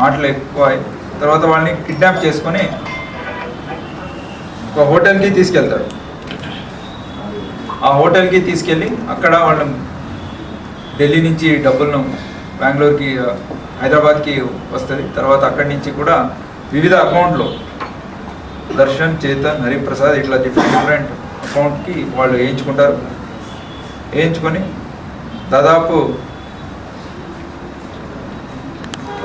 మాటలు ఎక్కువ. తర్వాత వాళ్ళని కిడ్నాప్ చేసుకొని ఒక హోటల్కి తీసుకెళ్తారు. ఆ హోటల్కి తీసుకెళ్ళి అక్కడ వాళ్ళు ఢిల్లీ నుంచి డబ్బులను బెంగళూరుకి హైదరాబాద్కి వస్తుంది. తర్వాత అక్కడి నుంచి కూడా వివిధ అకౌంట్లో దర్శన్, చేతన్, హరిప్రసాద్ ఇట్లా డిఫరెంట్ అకౌంట్కి వాళ్ళు వేయించుకుంటారు. వేయించుకొని దాదాపు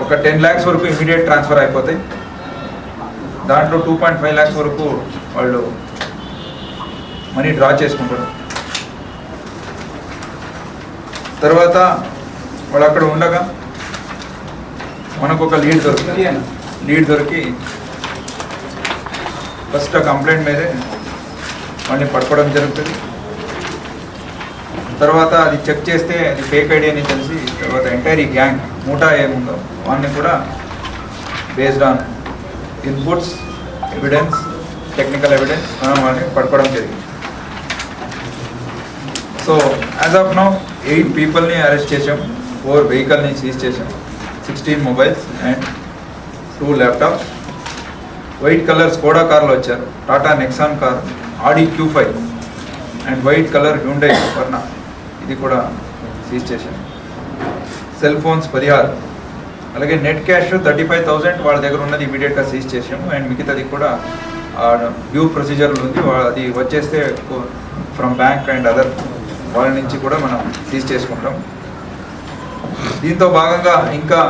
ఒక 10 lakhs వరకు ఇమీడియట్ ట్రాన్స్ఫర్ అయిపోతాయి. దాంట్లో 2.5 lakhs వరకు వాళ్ళు మనీ డ్రా చేసుకుంటారు. తర్వాత వాళ్ళు అక్కడ ఉండగా మనకు ఒక లీడ్ దొరికి ఫస్ట్ ఆ కంప్లైంట్ మీదే వాడిని పట్టుకోవడం జరుగుతుంది. తర్వాత అది చెక్ చేస్తే అది ఫేక్ ఐడి అని తెలిసి తర్వాత ఎంటైర్ ఈ గ్యాంగ్ మూటా ఏముందో వాడిని కూడా based on inputs, evidence, technical evidence మనం వాడిని పట్టుకోవడం జరిగింది. సో యాజ్ ఆఫ్ నౌ 8 పీపుల్ని అరెస్ట్ చేసాం, 4 వెహికల్ని సీజ్ చేసాం, 16 mobiles and 2 laptops. White colour Skoda కార్లో వచ్చారు, Tata Nexon car, Audi Q5 and white colour Hyundai Verna, ఇది కూడా సీజ్ చేశాం. సెల్ ఫోన్స్ 16, అలాగే నెట్ క్యాష్ 35,000 వాళ్ళ దగ్గర ఉన్నది ఇమీడియట్గా సీజ్ చేసాము. అండ్ మిగతాది కూడా డ్యూ ప్రొసీజర్లు ఉంది, అది వచ్చేస్తే ఫ్రమ్ బ్యాంక్ అండ్ అదర్ వాళ్ళ నుంచి కూడా మనం సీజ్ చేసుకుంటాం. దీంతో భాగంగా ఇంకా